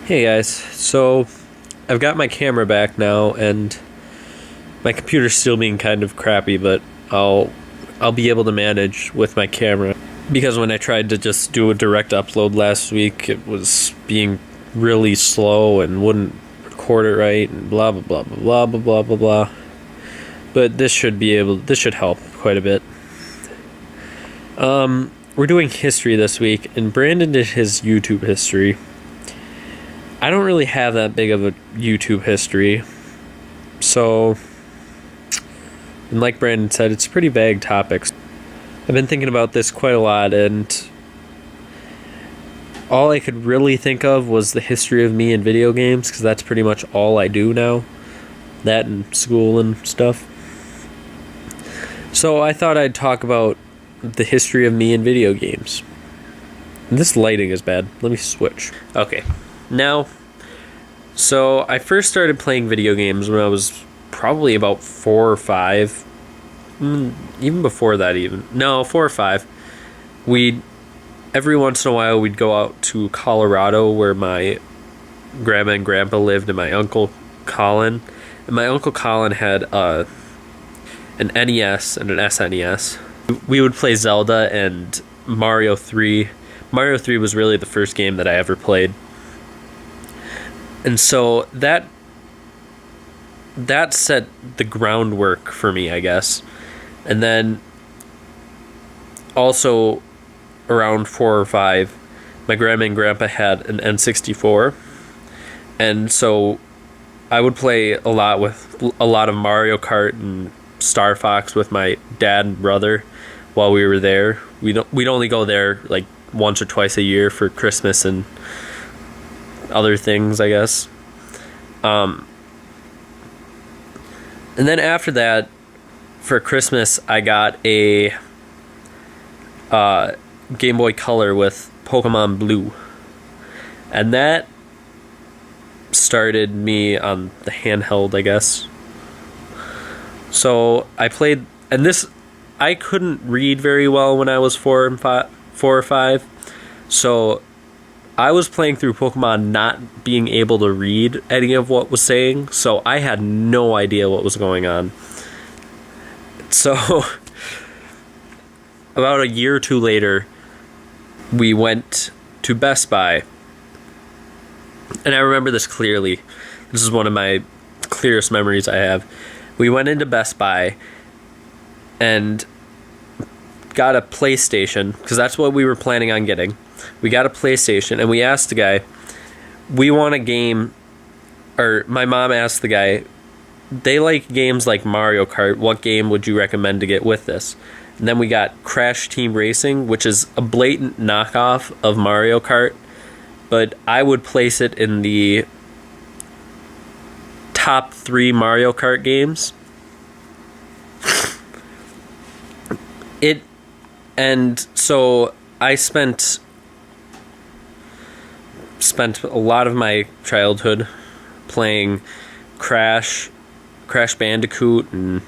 Hey guys, so I've got my camera back now, and my computer's still being kind of crappy, but I'll be able to manage with my camera. Because when I tried to just do a direct upload last week, it was being really slow and wouldn't record it right, and blah blah blah blah blah blah blah blah. But this should help quite a bit. We're doing history this week, and Brandon did his YouTube history. I don't really have that big of a YouTube history, so, and like Brandon said, it's pretty vague topics. I've been thinking about this quite a lot, and all I could really think of was the history of me in video games, because that's pretty much all I do now, that and school and stuff. So I thought I'd talk about the history of me in video games. This lighting is bad. Let me switch. Okay. Now, so I first started playing video games when I was probably about 4 or 5. Even before that, 4 or 5. Every once in a while, we'd go out to Colorado, where my grandma and grandpa lived, and my uncle Colin. And my uncle Colin had an NES and an SNES. We would play Zelda and Mario 3. Mario 3 was really the first game that I ever played. And so that set the groundwork for me, I guess. And then also around 4 or 5, my grandma and grandpa had an N64. And so I would play a lot of Mario Kart and Star Fox with my dad and brother while we were there. We'd only go there like once or twice a year for Christmas and other things, I guess. And then after that, for Christmas, I got a Game Boy Color with Pokemon Blue. And that started me on the handheld, I guess. So I played, and I couldn't read very well when I was 4 or 5. So I was playing through Pokemon not being able to read any of what was saying, so I had no idea what was going on. So, about a year or two later, we went to Best Buy. And I remember this clearly. This is one of my clearest memories I have. We went into Best Buy and got a PlayStation, because that's what we were planning on getting. We got a PlayStation, and we asked the guy, we want a game, or my mom asked the guy, they like games like Mario Kart, what game would you recommend to get with this? And then we got Crash Team Racing, which is a blatant knockoff of Mario Kart, but I would place it in the top 3 Mario Kart games. And so I spent a lot of my childhood playing Crash Bandicoot, and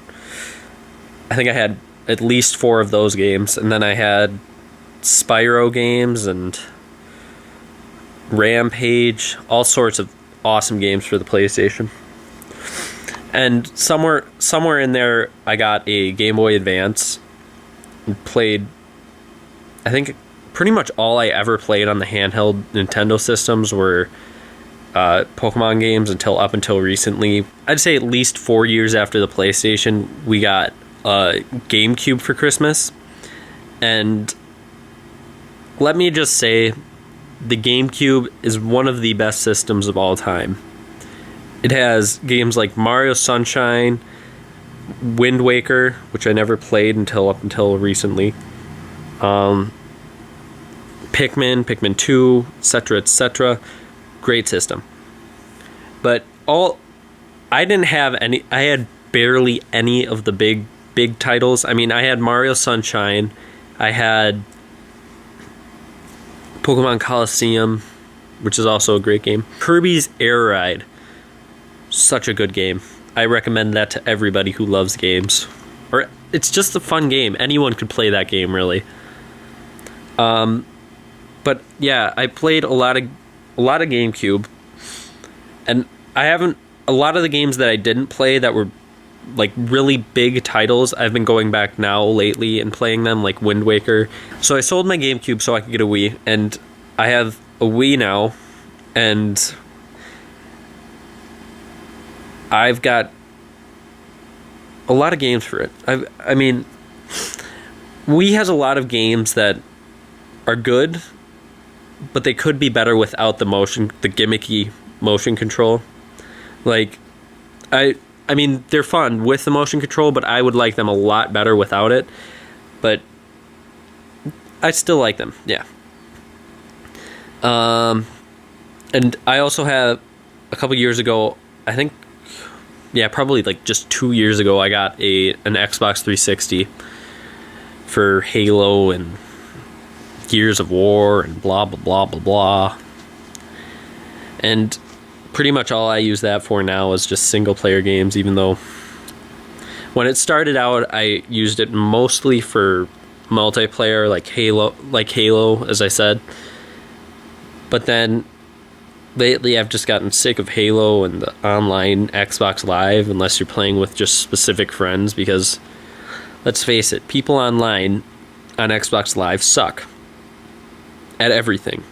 I think I had at least 4 of those games. And then I had Spyro games and Rampage, all sorts of awesome games for the PlayStation. And somewhere in there, I got a Game Boy Advance and played, I think pretty much all I ever played on the handheld Nintendo systems were Pokemon games up until recently. I'd say at least 4 years after the PlayStation, we got a GameCube for Christmas. And let me just say, the GameCube is one of the best systems of all time. It has games like Mario Sunshine, Wind Waker, which I never played up until recently, Pikmin 2, etc. Great system. But I didn't have any. I had barely any of the big titles. I mean, I had Mario Sunshine, I had Pokemon Coliseum, which is also a great game. Kirby's Air Ride, such a good game. I recommend that to everybody who loves games. Or it's just a fun game. Anyone could play that game, really. But yeah, I played a lot of GameCube. And I haven't, a lot of the games that I didn't play that were like really big titles, I've been going back now lately and playing them, like Wind Waker. So I sold my GameCube so I could get a Wii, and I have a Wii now, and I've got a lot of games for it. I mean, Wii has a lot of games that are good, but they could be better without the gimmicky motion control. Like, I mean, they're fun with the motion control, but I would like them a lot better without it. But I still like them, yeah. And I also have, a couple years ago, I think, yeah, probably like just 2 years ago, I got an Xbox 360 for Halo and Gears of War and blah, blah, blah, blah, blah. And pretty much all I use that for now is just single-player games, even though when it started out, I used it mostly for multiplayer, like Halo, as I said. But then lately I've just gotten sick of Halo and the online Xbox Live, unless you're playing with just specific friends, because let's face it, people online on Xbox Live suck at everything.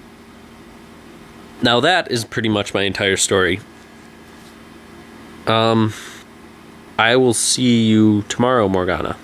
Now that is pretty much my entire story. I will see you tomorrow, Morgana.